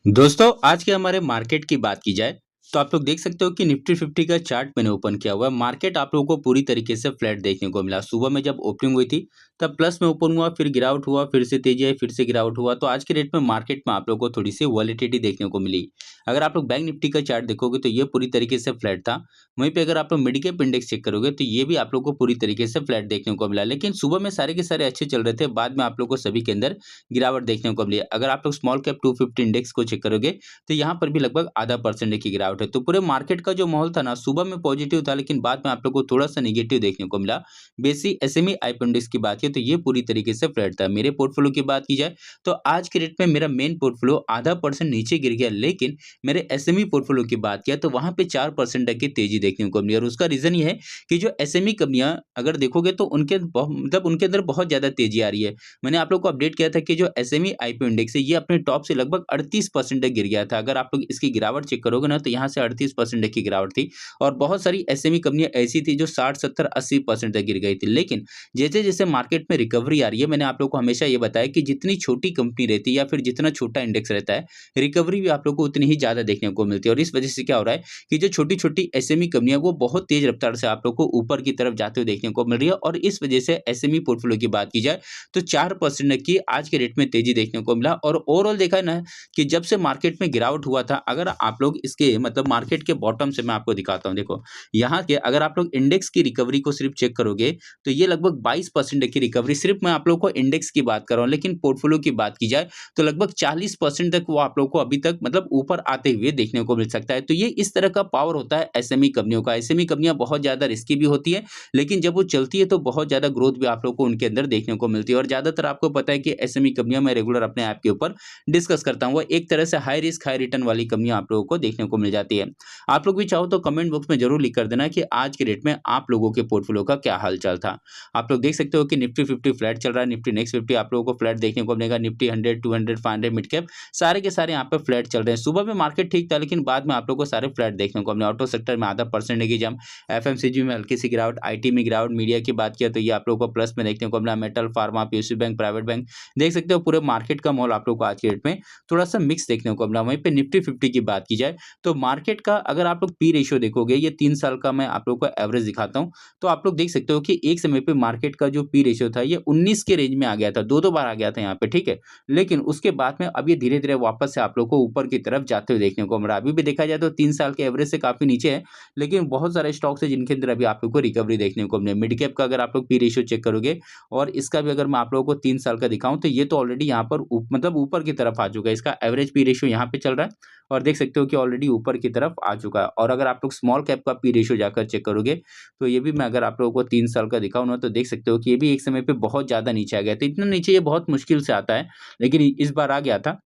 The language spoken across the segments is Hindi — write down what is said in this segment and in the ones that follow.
दोस्तों आज के हमारे मार्केट की बात की जाए तो आप लोग देख सकते हो कि निफ्टी 50 का चार्ट मैंने ओपन किया हुआ है। मार्केट आप लोगों को पूरी तरीके से फ्लैट देखने को मिला। सुबह में जब ओपनिंग हुई थी तब प्लस में ओपन हुआ, फिर गिरावट हुआ, फिर से तेजी आई, फिर से गिरावट हुआ। तो आज के रेट में मार्केट में आप लोगों को थोड़ी सी वॉलेटिलिटी देखने को मिली। अगर आप लोग बैंक निफ्टी का चार्ट देखोगे तो ये पूरी तरीके से फ्लैट था। वहीं पे अगर आप लोग मिड कैप इंडेक्स चेक करोगे तो ये भी आप लोग को पूरी तरीके से फ्लैट देखने को मिला। लेकिन सुबह में सारे के सारे अच्छे चल रहे थे, बाद में आप लोग को सभी के अंदर गिरावट देखने को मिली। अगर आप लोग स्मॉल कैप 250 इंडेक्स को चेक करोगे तो यहाँ पर भी लगभग आधा परसेंट की गिरावट है। तो पूरे मार्केट का जो माहौल था ना, सुबह में पॉजिटिव था लेकिन बाद में आप लोग को थोड़ा सा नेगेटिव देखने को मिला। बेसिक एसएमई आईपी इंडेक्स की बात की तो ये पूरी तरीके से फ्लैट था। मेरे पोर्टफोलियो की बात की जाए तो आज के रेट में मेरा मेन पोर्टफोलियो आधा परसेंट नीचे गिर गया, लेकिन मेरे एसएमई पोर्टफोलियो की बात किया तो वहां पे 4% तक की तेजी देखने को मिली। और उसका रीजन ये है कि जो एसएमई कंपनियां अगर देखोगे तो मतलब उनके अंदर बहुत ज्यादा तेजी आ रही है। मैंने आप लोग को अपडेट किया था कि जो एसएमई आईपी इंडेक्स है ये अपने टॉप से लगभग 38% तक गिर गया था। अगर आप लोग इसकी गिरावट चेक करोगे ना तो यहाँ से 38% तक की गिरावट थी। और बहुत सारी एसएमई कंपनियां ऐसी थी जो 60 70 80% तक गिर गई थी। लेकिन जैसे जैसे मार्केट में रिकवरी आ रही है, मैंने आप लोग को हमेशा ये बताया कि जितनी छोटी कंपनी रहती है या फिर जितना छोटा इंडेक्स रहता है, रिकवरी भी आप लोग को उतनी ही ज्यादा देखने को मिलती है। और इस वजह से क्या हो रहा है कि जो छोटी छोटी एसएमई कंपनियां वो बहुत तेज रफ्तार से आप लोग को ऊपर की तरफ जाते हुए देखने को मिल रही है। और इस वजह से एसएमई पोर्टफोलियो की बात की जाए तो 4% की आज के रेट में तेजी देखने को मिला। और ओवरऑल देखा है ना कि जब से मार्केट में गिरावट हुआ था, अगर आप लोग इसके मतलब मार्केट के बॉटम से मैं आपको दिखाता हूं, देखो यहाँ के अगर आप लोग इंडेक्स की रिकवरी को सिर्फ चेक करोगे तो ये लगभग 22% की रिकवरी, सिर्फ मैं आप लोग को इंडेक्स की बात कर रहा हूं। लेकिन पोर्टफोलियो की बात की जाए तो लगभग 40% तक वो आप लोग को अभी तक मतलब ऊपर आते हुए देखने को मिल सकता है। तो ये इस तरह का पावर होता है एसएमई कंपनियों का। एसएमई कंपनियां बहुत ज्यादा रिस्की भी होती है, लेकिन जब वो चलती है तो बहुत ज्यादा ग्रोथ भी आप लोग को उनके अंदर देखने को मिलती है। और ज्यादातर आपको पता है कि एसएमई कंपनियां मैं रेगुलर अपने ऐप के ऊपर डिस्कस करता हूं, वो एक तरह से हाई रिस्क हाई रिटर्न वाली कंपनियां आप लोगों को देखने को मिल जाती है। आप लोग भी चाहो तो कमेंट बॉक्स में जरूर लिख कर देना कि आज के रेट में आप लोगों के पोर्टफोलियो का क्या हालचाल था। आप लोग देख सकते हो कि निफ्टी 50 फ्लैट चल रहा है, निफ्टी नेक्स्ट 50 आप लोगों को फ्लैट देखने को मिलेगा, निफ्टी 100 200 500 मिड कैप सारे के सारे यहाँ पे फ्लैट चल रहे हैं। सुबह में मार्केट ठीक था लेकिन बाद में आप लोगों को सारे फ्लैट देखने को मिले। ऑटो सेक्टर में आधा परसेंट की जम, एफएमसीजी में हल्की सी गिरावट, आईटी में गिरावट, मीडिया की बात किया तो ये आप लोगों को प्लस में देखने को मिला। Metal, pharma, PSU bank, private bank, देख सकते हो पूरे मार्केट का मॉल आप लोग को आज के डेट में थोड़ा सा मिक्स देखने को मिला। वहीं पे निफ्टी 50 की बात की जाए तो मार्केट का अगर आप लोग पी रेशियो देखोगे, ये 3 साल का मैं आप लोग को एवरेज दिखाता हूं, तो आप लोग देख सकते हो कि एक समय पे मार्केट का जो पी रेशियो था ये 19 के रेंज में आ गया था, दो दो बार आ गया था यहाँ पे, ठीक है। लेकिन उसके बाद में अब ये धीरे धीरे वापस से आप लोग को ऊपर की तरफ जाते हुए देखने को मिला। अभी भी देखा जाए तो 3 साल के एवरेज से काफी नीचे है, लेकिन बहुत सारे स्टॉक्स है जिनके अंदर अभी आप लोग को रिकवरी देखने को मिले। मिड कैप का अगर आप लोग पी रेशियो चेक करोगे और इसका भी अगर मैं आप लोगों को 3 साल का दिखाऊं तो ये तो ऑलरेडी यहाँ पर मतलब ऊपर की तरफ आ चुका है। इसका एवरेज पी रेशियो यहाँ पे चल रहा है और देख सकते हो कि ऑलरेडी ऊपर की तरफ आ चुका है। और अगर आप लोग स्मॉल कैप का पी रेशियो जाकर चेक करोगे तो ये भी मैं अगर आप लोगों को 3 साल का दिखाऊं ना तो देख सकते हो कि ये भी एक समय पे बहुत ज्यादा नीचे आ गया था। इतना नीचे ये बहुत मुश्किल से आता है, लेकिन इस बार आ गया था।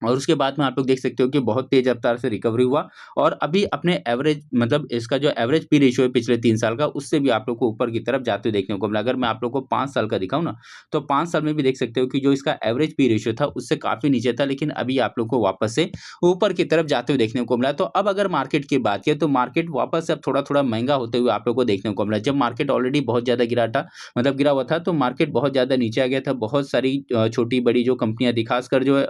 और उसके बाद में आप लोग देख सकते हो कि बहुत तेज रफ्तार से रिकवरी हुआ और अभी अपने एवरेज मतलब इसका जो एवरेज पी रेशियो है पिछले 3 साल का, उससे भी आप लोग को ऊपर की तरफ जाते हुए देखने को मिला। अगर मैं आप लोग को 5 साल का दिखाऊं ना तो 5 साल में भी देख सकते हो कि जो इसका एवरेज पी रेशियो था उससे काफी नीचे था, लेकिन अभी आप लोग को वापस से ऊपर की तरफ जाते हुए देखने को मिला। तो अब अगर मार्केट की बात करें तो मार्केट वापस से अब थोड़ा थोड़ा महंगा होते हुए आप लोग को देखने को मिला। जब मार्केट ऑलरेडी बहुत ज्यादा गिरा था, मतलब गिरा हुआ था, तो मार्केट बहुत ज्यादा नीचे आ गया था। बहुत सारी छोटी बड़ी जो कंपनियां थी, खासकर जो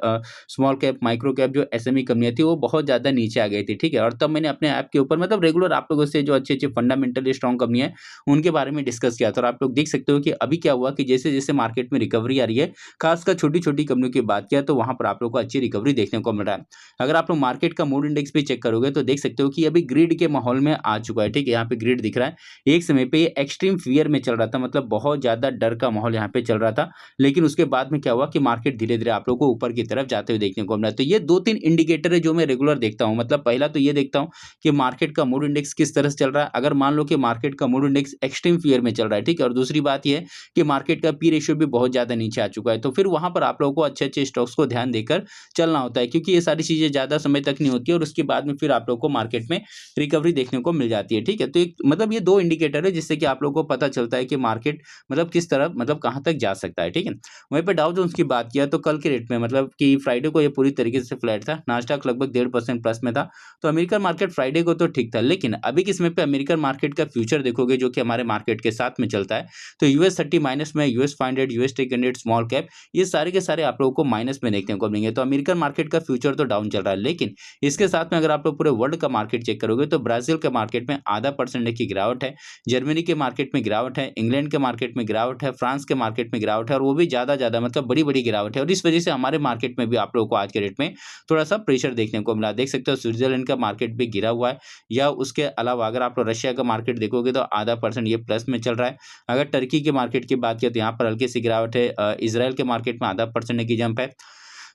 स्मॉल कैप माइक्रो कैप जो एसएमई कंपनियां थी वो बहुत ज्यादा नीचे आ गई थी, ठीक है। और तब मैंने अपने ऐप के ऊपर मतलब रेगुलर आप लोगों से जो अच्छे अच्छे फंडामेंटली स्ट्रॉन्ग कंपनियां हैं उनके बारे में डिस्कस किया था। और आप लोग देख सकते हो कि अभी क्या हुआ कि जैसे जैसे मार्केट में रिकवरी आ रही है, खासकर छोटी छोटी कंपनियों की बात किया तो वहां पर आप लोग को अच्छी रिकवरी देखने को मिल रहा है। अगर आप लोग मार्केट का मूड इंडेक्स भी चेक करोगे तो देख सकते हो कि अभी ग्रिड के माहौल में आ चुका है, ठीक है। यहाँ पे ग्रिड दिख रहा है, एक समय पे ये एक्सट्रीम फियर में चल रहा था, मतलब बहुत ज्यादा डर का माहौल यहाँ पे चल रहा था। लेकिन उसके बाद में क्या हुआ कि मार्केट धीरे धीरे आप लोग को ऊपर की तरफ जाते हुए देखने को मिला। तो ये दो तीन इंडिकेटर है जो मैं रेगुलर देखता हूं। मतलब पहला तो ये देखता हूं कि मार्केट का मूड इंडेक्स किस तरह से चल रहा है। अगर मान लो कि मार्केट का मूड इंडेक्स एक्सट्रीम फियर में चल रहा है, ठीक है, और दूसरी बात ये है कि मार्केट का पी रेशियो भी बहुत ज्यादा नीचे आ चुका है, तो फिर वहां पर आप लोगों को अच्छे अच्छे स्टॉक्स को ध्यान देकर चलना होता है, क्योंकि ये सारी चीजें ज्यादा समय तक नहीं होती है और उसके बाद में फिर आप लोग को मार्केट में रिकवरी देखने को मिल जाती है, ठीक है। तो एक मतलब ये दो इंडिकेटर है जिससे कि आप लोग को पता चलता है कि मार्केट मतलब किस तरह मतलब कहां तक जा सकता है, ठीक है। वहीं पे डाउ जोन्स की बात किया तो कल के रेट में मतलब कि फ्राइडे को ये पूरी तरीके से फ्लैट था। नास्डॉक लगभग 1.5% प्लस में था। तो अमेरिकन मार्केट फ्राइडे को तो ठीक था, लेकिन अभी के समय पे अमेरिकन मार्केट का फ्यूचर देखोगे जो कि हमारे मार्केट के साथ में चलता है, तो US30 माइनस में, US500, US100 स्मॉल कैप, ये सारे के सारे आप लोगों को माइनस में देखने को मिलेंगे। तो अमेरिकन मार्केट का फ्यूचर तो डाउन चल रहा है, लेकिन इसके साथ में अगर आप लोग पूरे वर्ल्ड का मार्केट चेक करोगे तो ब्राजील के मार्केट में आधा परसेंट की गिरावट है, जर्मनी के मार्केट में गिरावट है, इंग्लैंड के मार्केट में गिरावट है, फ्रांस के मार्केट में गिरावट है, और वो भी ज्यादा मतलब बड़ी गिरावट है। और इस वजह से हमारे मार्केट में भी आप लोगों को आज के डेट में थोड़ा सा प्रेशर देखने को मिला। देख सकते हो स्विट्जरलैंड का मार्केट भी गिरा हुआ है, या उसके अलावा अगर आप लोग रशिया का मार्केट देखोगे तो आधा परसेंट ये प्लस में चल रहा है। अगर टर्की के मार्केट की बात करें तो यहाँ पर हल्की सी गिरावट है। इजराइल के मार्केट में आधा परसेंट की जंप है।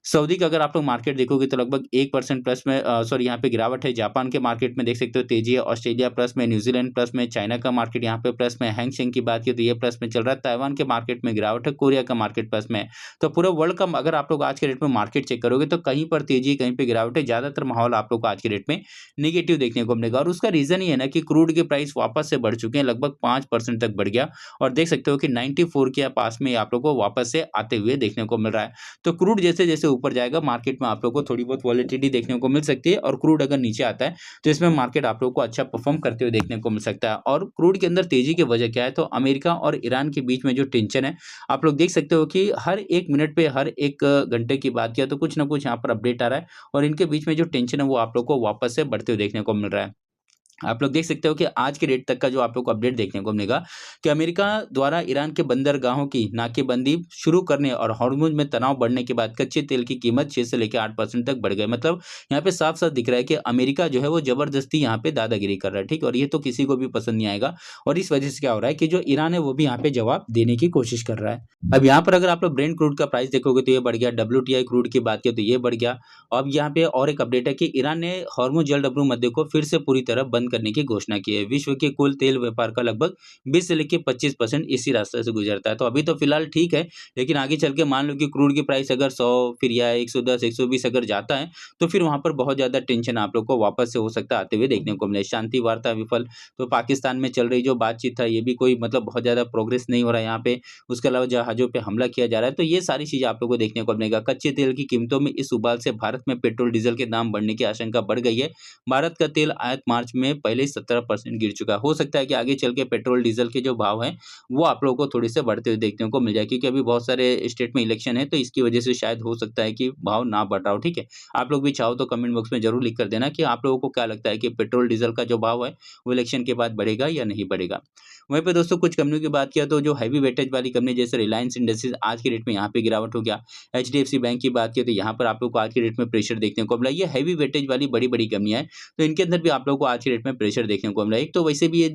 सऊदी का अगर आप लोग मार्केट देखोगे तो लगभग 1% प्लस में सॉरी यहाँ पे गिरावट है। जापान के मार्केट में देख सकते हो तेजी है। ऑस्ट्रेलिया प्लस में, न्यूजीलैंड प्लस में, चाइना का मार्केट यहाँ पे प्लस में, हैंगसेंग की बात की तो ये प्लस में चल रहा है। ताइवान के मार्केट में गिरावट है, कोरिया का मार्केट प्लस में है। तो पूरा वर्ल्ड का अगर आप लोग आज के डेट में मार्केट चेक करोगे तो कहीं पर तेजी, कहीं पे गिरावट है। ज्यादातर माहौल आप लोग को आज के डेट में निगेटिव देखने को मिलेगा, और उसका रीजन ये है ना कि क्रूड के प्राइस वापस से बढ़ चुके हैं, लगभग 5% तक बढ़ गया, और देख सकते हो कि 94 के पास में आप लोग को वापस से आते हुए देखने को मिल रहा है। तो क्रूड जैसे जैसे ऊपर जाएगा मार्केट में आप लोग को थोड़ी बहुत वॉलेटिलिटी देखने को मिल सकती है, और क्रूड अगर नीचे आता है तो इसमें मार्केट आप लोग को अच्छा परफॉर्म करते हुए देखने को मिल सकता है। और क्रूड के अंदर तेजी की वजह क्या है, तो अमेरिका और ईरान के बीच में जो टेंशन है, आप लोग देख सकते हो कि हर 1 मिनट पे, हर 1 घंटे की बात किया तो कुछ ना कुछ यहाँ पर अपडेट आ रहा है, और इनके बीच में जो टेंशन है वो आप लोग को वापस से बढ़ते हुए देखने को मिल रहा है। आप लोग देख सकते हो कि आज के डेट तक का जो आप लोग को अपडेट देखने को मिलेगा कि अमेरिका द्वारा ईरान के बंदरगाहों की नाकेबंदी शुरू करने और हॉर्मुज में तनाव बढ़ने के बाद कच्चे तेल की कीमत 6 से लेकर 8% तक बढ़ गई। मतलब यहाँ पे साफ साफ दिख रहा है कि अमेरिका जो है वो जबरदस्ती यहाँ पे दादागिरी कर रहा है, ठीक, और ये तो किसी को भी पसंद नहीं आएगा। और इस वजह से क्या हो रहा है कि जो ईरान है वो भी यहाँ पे जवाब देने की कोशिश कर रहा है। अब यहाँ पर अगर आप लोग ब्रेंट क्रूड का प्राइस देखोगे तो ये बढ़ गया, WTI क्रूड की बात की तो ये बढ़ गया। अब यहाँ पे और एक अपडेट है कि ईरान ने हॉर्मुज जल डब्ल्यू मध्य को फिर से पूरी तरह बंद करने की घोषणा की है। विश्व के कुल तेल व्यापार का लगभग 20 से लेकर 25% इसी रास्ते से गुजरता है। तो अभी तो फिलहाल ठीक है, लेकिन आगे चल के मान लो कि क्रूड की प्राइस अगर 100 फिर या 110, 120 अगर जाता है तो फिर वहां पर बहुत ज्यादा टेंशन आप लोग को वापस से हो सकता है आते हुए देखने को मिले। शांति वार्ता विफल, तो पाकिस्तान में चल रही जो बातचीत है ये भी कोई मतलब बहुत ज्यादा प्रोग्रेस नहीं हो रहा है यहाँ पे। उसके अलावा जहाजों पे हमला किया जा रहा है, तो ये सारी चीजें आप लोग को देखने को मिलेगा। कच्चे तेल की कीमतों में इस उबाल से भारत में पेट्रोल डीजल के दाम बढ़ने की आशंका बढ़ गई है। भारत का तेल आयात मार्च में पहले ही 17% गिर चुका है। हो सकता है कि आगे चल के पेट्रोल डीजल के जो भाव हैं वो आप लोगों को थोड़े से बढ़ते हुए देखने को मिल जाए, क्योंकि अभी बहुत सारे स्टेट में इलेक्शन है, तो इसकी वजह से शायद हो सकता है कि भाव ना बढ़ रहा हो। ठीक है, आप लोग भी चाहो तो कमेंट बॉक्स में जरूर लिख कर देना कि आप लोगों को क्या लगता है कि पेट्रोल डीजल का जो भाव है वो इलेक्शन के बाद बढ़ेगा या नहीं बढ़ेगा। वहीं पे दोस्तों कुछ कंपनियों की बात किया तो जो हैवी वेटेज वाली कंपनी जैसे रिलायंस इंडस्ट्रीज आज के डेट में यहाँ पे गिरावट हो गया। HDFC बैंक की बात की तो यहाँ पर आप लोग को आज के डेट में प्रेशर देखने को मिला। ये हैवी वेटेज वाली बड़ी बड़ी कंपनियां हैं, तो इनके अंदर भी आप लोगों को आज के डेट में प्रेशर देखने को मिला। एक तो वैसे भी ये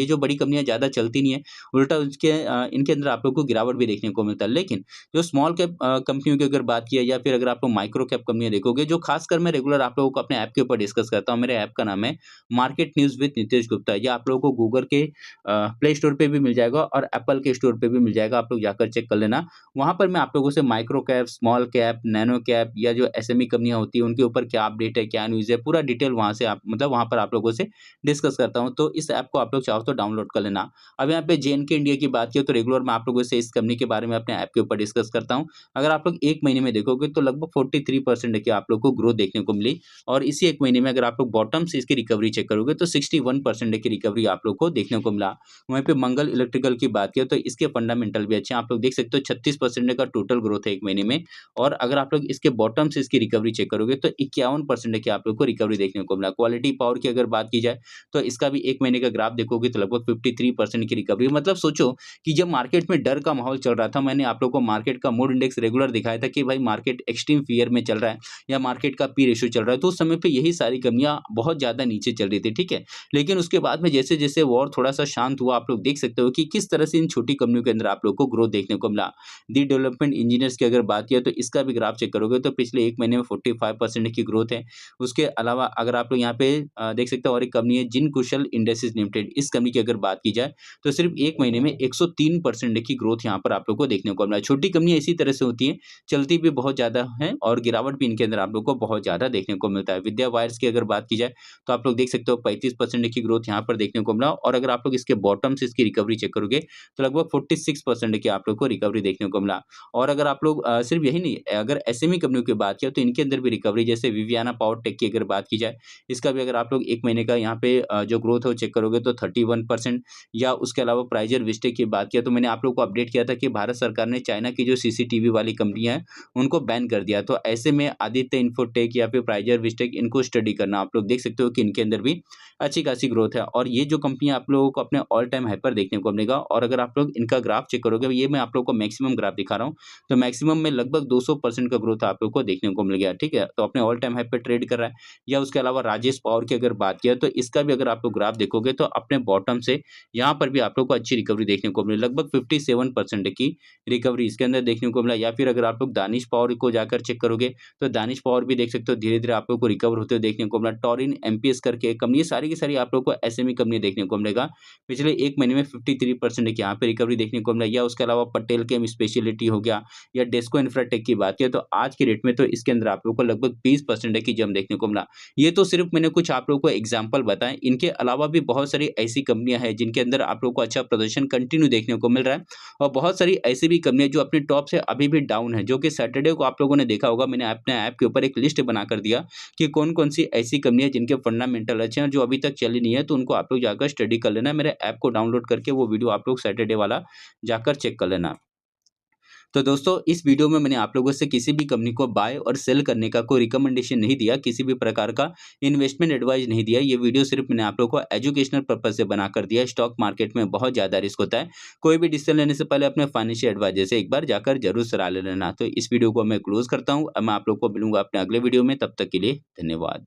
जो बड़ी कंपनियां ज्यादा चलती नहीं है, उल्टा उसके इनके अंदर आप लोग को गिरावट भी देखने को मिलता है। लेकिन जो स्मॉल कैप कंपनियों की अगर बात किया, या फिर अगर आप लोग माइक्रो कैप कंपनियां देखोगे, जो खासकर मैं रेगुलर आप लोगों को अपने ऐप के ऊपर डिस्कस करता हूँ। मेरे ऐप का नाम है market news with Nitesh Gupta. ये आप लोगों को गूगल के प्ले स्टोर पे भी मिल जाएगा और एप्पल के स्टोर पे भी मिल जाएगा, आप लोग जाकर चेक कर लेना। वहां पर मैं आप लोगों से micro cap, small cap, nano cap या जो SME कंपनियां होती है उनके ऊपर क्या अपडेट है, क्या न्यूज है, पूरा डिटेल वहां से आप मतलब वहां पर आप लोगों से डिस्कस करता हूं। तो इस ऐप को आप लोग चाहो तो डाउनलोड कर लेना। अब यहाँ पे JNK इंडिया की बात की तो रेगुलर मैं आप लोगों से इस कंपनी के बारे में अपने ऐप के ऊपर डिस्कस करता हूँ। अगर आप लोग 1 महीने में देखोगे तो लगभग 43% की आप लोग को ग्रोथ देखने को मिली, और इसी 1 महीने में अगर आप लोग बॉटम से इसकी रिकवरी चेक करोगे तो 61% की रिकवरी आप लोग को देखने को मिला। वहीं पे मंगल इलेक्ट्रिकल की बात किया तो इसके फंडामेंटल भी अच्छे हैं। आप लोग देख सकते हो 36% का टोटल ग्रोथ है 1 महीने में, और अगर आप लोग इसके बॉटम से इसकी रिकवरी चेक करोगे तो 51% की आप लोग को रिकवरी देखने को मिला। क्वालिटी पावर की अगर बात की जाए तो इसका भी 1 महीने का ग्राफ देखोगे तो लगभग 53% की रिकवरी। मतलब सोचो कि जब मार्केट में डर का माहौल चल रहा था, मैंने आप लोग को मार्केट का मूड इंडेक्स रेगुलर दिखाया था कि भाई मार्केट एक्सट्रीम फियर में चल रहा है या मार्केट का पी रेशियो चल रहा है, तो उस समय पे यही सारी कंपनियां बहुत ज्यादा नीचे चल रही थी। ठीक है, लेकिन उसके बाद में जैसे जैसे वॉर थोड़ा सा शांत हुआ, आप लोग देख सकते हो कि किस तरह से इन छोटी कंपनियों के अंदर आप लोग को ग्रोथ देखने को मिला। दी डेवलपमेंट इंजीनियर्स की अगर बात किया तो इसका भी ग्राफ चेक करोगे तो पिछले 1 महीने में 45% की ग्रोथ है। उसके अलावा अगर आप लोग यहाँ पे देख सकते हो और एक कंपनी है जिन कुशल इंडस्ट्रीज लिमिटेड, इस कंपनी की अगर बात की जाए तो सिर्फ 1 महीने में 103% की ग्रोथ यहाँ पर आप लोग को देखने को मिला। छोटी कंपनियां इसी तरह से होती हैं, चलती भी बहुत ज्यादा है और गिरावट भी इनके अंदर आप लोग को बहुत ज्यादा देखने को मिलता है। विद्या वायर्स की अगर बात की जाए तो आप लोग देख सकते हो 35% की ग्रोथ यहाँ पर देखने को मिला, और अगर आप लोग इसके इसके बॉटम से इसकी रिकवरी चेक करोगे तो लगभग 46% की आप लोग को रिकवरी देखने को मिला। और अगर आप लोग सिर्फ यही नहीं, अगर एसएमई कंपनियों की बात किया तो इनके अंदर भी रिकवरी, जैसे विवियाना पावर टेक की अगर बात की जाए, इसका भी अगर आप लोग 1 महीने का यहाँ पे जो ग्रोथ है वो चेक करोगे तो 31%। या उसके अलावा प्राइजर विस्टेक की बात किया तो मैंने आप लोग को अपडेट किया था कि भारत सरकार ने चाइना की जो सीसीटीवी वाली कंपनियां हैं उनको बैन कर दिया। तो ऐसे में आदित्य इन्फोटेक या फिर प्राइजर विस्टेक, इनको स्टडी करना। आप लोग देख सकते हो कि इनके अंदर भी अच्छी खासी ग्रोथ है और ये जो कंपनियां आप लोगों को अपने ऑल टाइम हाई पर देखने को मिलेगा। और अगर आप लोग इनका ग्राफ चेक करोगे, ये मैं आप लोग को मैक्सिमम ग्राफ दिखा रहा हूँ, तो मैक्सिमम में लगभग 200% का ग्रोथ आप लोग को देखने को मिल गया। ठीक है, तो अपने ऑल टाइम हाई पे ट्रेड कर रहा है। या उसके अलावा राजेश पावर की अगर बात किया तो इसका भी अगर आप लोग ग्राफ देखोगे तो अपने बॉटम से यहाँ पर भी आप लोग को अच्छी रिकवरी देखने को मिली, लगभग 57% की रिकवरी इसके अंदर देखने को मिला। या फिर अगर आप लोग दानिश पावर को जाकर चेक करोगे तो दानिश पावर भी देख सकते हो धीरे-धीरे आप लोग को रिकवर होते हुए देखने को मिला। टोरिन एमपीएस करके एक कंपनी, ये सारी की सारी आप लोग को एसएमई कंपनी देखने को मिलेगा। पिछले 1 महीने में 53% की यहाँ पे रिकवरी देखने को मिला। या उसके अलावा पटेल केम स्पेशलिटी हो गया या डेस्को इंफ्राटेक की बात किया तो आज की डेट में तो इसके अंदर आप लोग को लगभग 20% की जंप देखने को मिला। ये तो सिर्फ मैंने कुछ आप लोगों को एग्जांपल बताएं, इनके अलावा भी बहुत सारी ऐसी कंपनियां हैं जिनके अंदर आप लोग को अच्छा प्रदर्शन कंटिन्यू देखने को मिल रहा है। और बहुत सारी ऐसी भी कंपनियां जो अपने टॉप से अभी भी डाउन है, जो कि सैटरडे को आप लोगों ने देखा होगा, मैंने अपने ऐप के ऊपर एक लिस्ट बनाकर दिया कि कौन-कौन सी ऐसी कंपनियां जिनके फंडामेंटल अच्छे हैं और जो अभी तक चली नहीं है, तो उनको आप लोग जाकर स्टडी कर लेना। मेरे ऐप को डाउनलोड करके वो वीडियो आप लोग सैटरडे वाला जाकर चेक कर लेना। तो दोस्तों, इस वीडियो में मैंने आप लोगों से किसी भी कंपनी को बाय और सेल करने का कोई रिकमेंडेशन नहीं दिया, किसी भी प्रकार का इन्वेस्टमेंट एडवाइस नहीं दिया। ये वीडियो सिर्फ मैंने आप लोगों को एजुकेशनल पर्पज से बनाकर दिया। स्टॉक मार्केट में बहुत ज़्यादा रिस्क होता है। कोई भी डिसीजन लेने से पहले अपने फाइनेंशियल एडवाइजर से एक बार जाकर जरूर सलाह ले लेना। तो इस वीडियो को मैं क्लोज करता हूँ। अब मैं आप लोग को मिलूंगा अपने अगले वीडियो में, तब तक के लिए धन्यवाद।